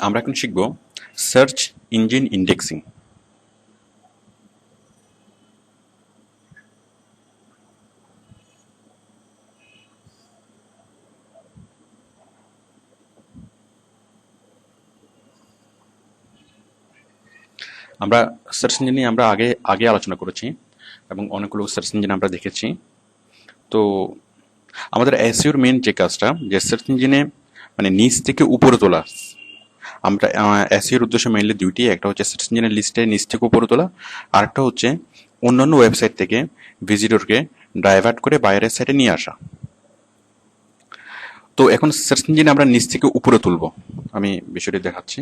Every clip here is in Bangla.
আমরা এখন শিখব সার্চ ইঞ্জিন ইন্ডেক্সিং। আমরা সার্চ ইঞ্জিন নিয়ে আমরা আগে আগে আলোচনা করেছি এবং অনেকগুলো সার্চ ইঞ্জিন আমরা দেখেছি। তো আমাদের এসইওর মেন যে কাজটা, যে সার্চ ইঞ্জিনে মানে নিচ থেকে উপরে তোলা, আমরা এসইওর উদ্দেশ্য মেইনলি দুইটি। একটা হচ্ছে সার্চ ইঞ্জিনের লিস্টে নিচ থেকে উপরে তোলা, আর একটা হচ্ছে অন্যান্য ওয়েবসাইট থেকে ভিজিটরকে ডাইভার্ট করে বাইরের সাইটে নিয়ে আসা। তো এখন সার্চ ইঞ্জিনে আমরা নিচ থেকে উপরে তুলব, আমি বিষয়টি দেখাচ্ছি।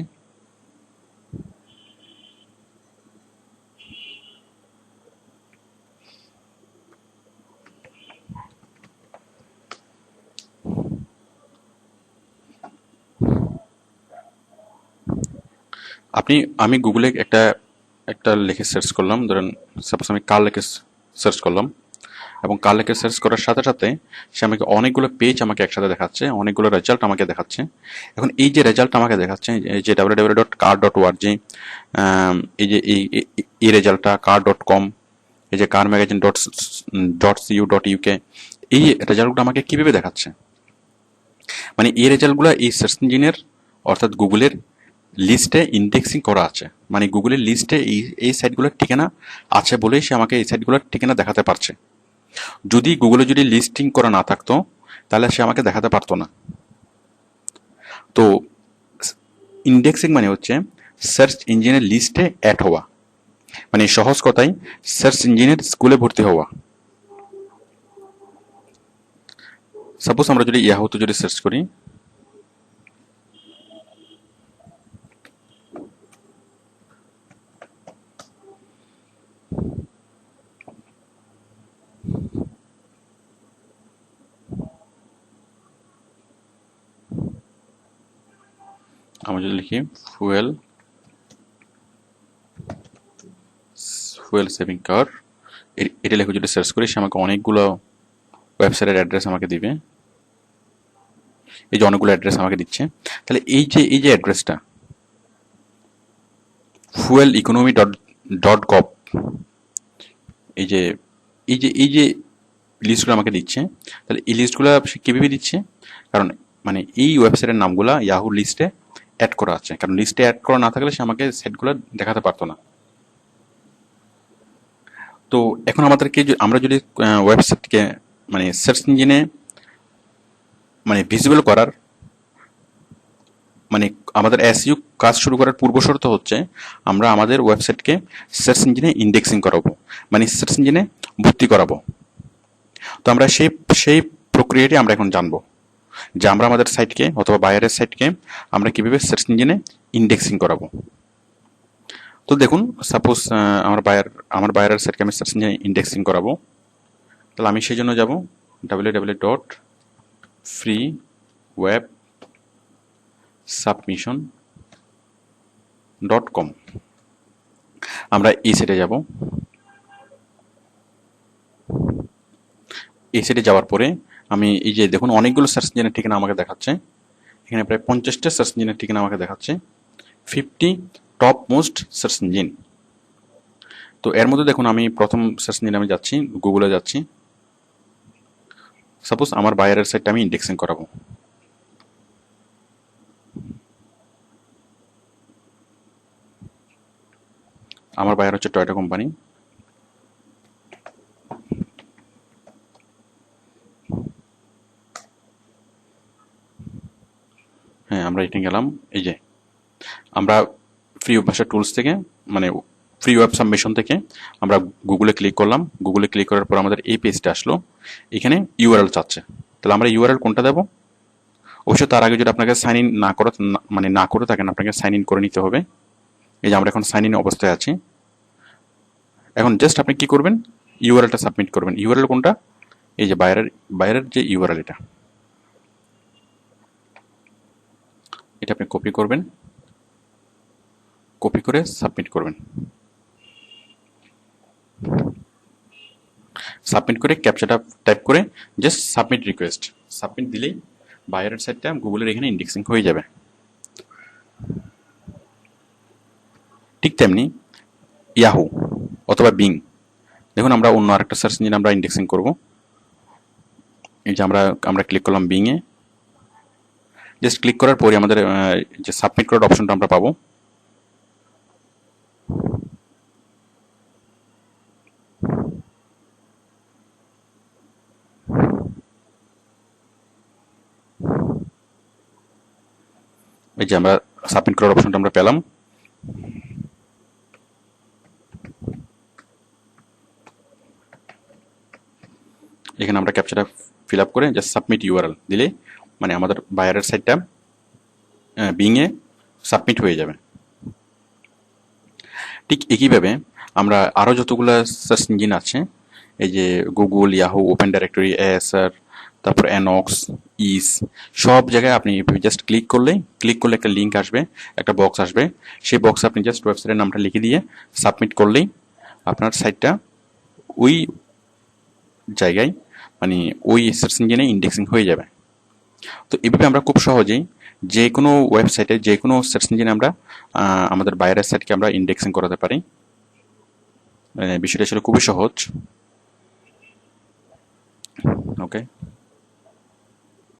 আমি গুগলে একটা একটা লিখে সার্চ করলাম, ধরেন সাপোজ আমি কার লিখে সার্চ করলাম, এবং কার লিখে সার্চ করার সাথে সাথে সে আমাকে অনেকগুলো পেজ আমাকে একসাথে দেখাচ্ছে, অনেকগুলো রেজাল্ট আমাকে দেখাচ্ছে। এখন এই যে রেজাল্ট আমাকে দেখাচ্ছে, এই যে www.car.org, এই যে এই রেজাল্টটা car.com, এই যে কার ম্যাগাজিন .cu.uk, এই রেজাল্টগুলো আমাকে কিভাবে দেখাচ্ছে? মানে এই রেজাল্টগুলো এই সার্চ ইঞ্জিনের অর্থাৎ গুগলের লিস্টে ইন্ডেক্সিং করা আছে। মানে গুগলের লিস্টে এই সাইটগুলোর ঠিকানা আছে বলেই সে আমাকে এই সাইটগুলোর ঠিকানা দেখাতে পারছে। যদি গুগলে যদি লিস্টিং করা না থাকতো তাহলে সে আমাকে দেখাতে পারতো না। তো ইন্ডেক্সিং মানে হচ্ছে সার্চ ইঞ্জিনের লিস্টে অ্যাড হওয়া, মানে সহজ কথায় সার্চ ইঞ্জিনের স্কুলে ভর্তি হওয়া। সাপোজ আমরা যদি ইয়াহুতে যদি সার্চ করি, আমরা যদি লিখি ফুয়েল সেভিং কার, এটা লিখে যদি সার্চ করি, সে আমাকে অনেকগুলো ওয়েবসাইটের অ্যাড্রেস আমাকে দিবে। এই যে অনেকগুলো অ্যাড্রেস আমাকে দিচ্ছে। তাহলে এই যে অ্যাড্রেসটা ফুয়েল ইকোনমি ডট গভ, এই যে এই যে লিস্টগুলো আমাকে দিচ্ছে। তাহলে এই লিস্টগুলো সে কীভাবে দিচ্ছে? কারণ মানে এই ওয়েবসাইটের নামগুলো ইয়াহু লিস্টে অ্যাড করা আছে, কারণ লিস্টে অ্যাড করা না থাকলে সে আমাকে সাইটগুলো দেখাতে পারতো না। তো এখন আমাদেরকে আমরা যদি ওয়েবসাইটকে মানে সার্চ ইঞ্জিনে মানে ভিজিবল করার, মানে আমাদের এসইও কাজ শুরু করার পূর্ব শর্ত হচ্ছে আমরা আমাদের ওয়েবসাইটকে সার্চ ইঞ্জিনে ইন্ডেক্সিং করাবো, মানে সার্চ ইঞ্জিনে ভর্তি করাবো। তো আমরা সেই প্রক্রিয়াটি আমরা এখন জানবো, যে আমরা আমাদের সাইটকে অথবা বাইরের সাইটকে আমরা কিভাবে সার্চ ইঞ্জিনে ইন্ডেক্সিং করাবো। তো দেখুন, সাপোজ আমার বাইরের সাইটকে আমি সার্চ ইঞ্জিনে ইন্ডেক্সিং করাবো। তাহলে আমি সেই জন্য যাব www.freewebsubmission.com। আমরা এই সাইটে যাব। এই সাইটে যাওয়ার পরে আমি এই যে দেখুন অনেকগুলো সার্চ ইঞ্জিনের ঠিকানা আমাকে দেখাচ্ছে। এখানে প্রায় 50টা সার্চ ইঞ্জিনের ঠিকানা আমাকে দেখাচ্ছে, 50 টপ মোস্ট সার্চ ইঞ্জিন। তো এর মধ্যে দেখুন আমি প্রথম সার্চ ইঞ্জিনে আমি যাচ্ছি, গুগলে যাচ্ছি। সাপোজ আমার বাইরের সাইটটা আমি ইন্ডেক্সিং করাবো। আমার বাইরে হচ্ছে টয়োটা কোম্পানি। হ্যাঁ, আমরা এখানে গেলাম। এই যে আমরা ফ্রি ভাষা টুলস থেকে মানে ফ্রি ওয়েব সাবমিশন থেকে আমরা গুগলে ক্লিক করলাম। গুগলে ক্লিক করার পর আমাদের এই পেজটা আসলো। এখানে ইউআরএল চাচ্ছে। তাহলে আমরা ইউআরএল কোনটা দেবো? অবশ্যই তার আগে যদি আপনাকে সাইন ইন না করে থাকেন, আপনাকে সাইন ইন করে নিতে হবে। এই যে আমরা এখন সাইন ইন অবস্থায় আছি। এখন জাস্ট আপনি কি করবেন? ইউআরএলটা সাবমিট করবেন। ইউআরএল কোনটা? এই যে বাইরের যে ইউআরএল, এটা আপনি কপি করবেন, কপি করে সাবমিট করবেন। সাবমিট করে ক্যাপচাটা টাইপ করে জাস্ট সাবমিট দিলেই বাইরের সাইটটা গুগলের এখানে ইন্ডেক্সিং হয়ে যাবে। ঠিক তেমনি ইয়াহু অথবা বিং, দেখুন আমরা অন্য আরেকটা সার্চ ইঞ্জিন আমরা ইন্ডেক্সিং করব। এই যে আমরা ক্লিক করলাম বিংয়ে। জাস্ট ক্লিক করার পরে আমাদের যে সাবমিট করার অপশনটা আমরা পাবো। এই যে আমরা সাবমিট করার অপশনটা আমরা পেলাম। এখানে আমরা ক্যাপচাটা ফিল আপ করে জাস্ট সাবমিট ইউআরএল দিলে মানে আমাদের বায়ারের সাইটটা বিংয়ে সাবমিট হয়ে যাবে। ঠিক একইভাবে আমরা আরও যতগুলো সার্চ ইঞ্জিন আছে, এই যে Google, Yahoo, open directory, ASR, তারপর অ্যানক্স, ইস, সব জায়গায় আপনি জাস্ট ক্লিক করলে একটা লিঙ্ক আসবে, একটা বক্স আসবে। সেই বক্সে আপনি জাস্ট ওয়েবসাইটের নামটা লিখে দিয়ে সাবমিট করলেই আপনার সাইটটা ওই জায়গায় মানে ওই সার্চ ইঞ্জিনে ইন্ডেক্সিং হয়ে যাবে। তো এভাবে আমরা খুব সহজেই যে কোনো ওয়েবসাইটে যে কোনো সার্চ ইঞ্জিনে আমরা আমাদের বাইরের সাইটকে আমরা ইন্ডেক্সিং করাতে পারি। বিষয়টা ছিল খুবই সহজ।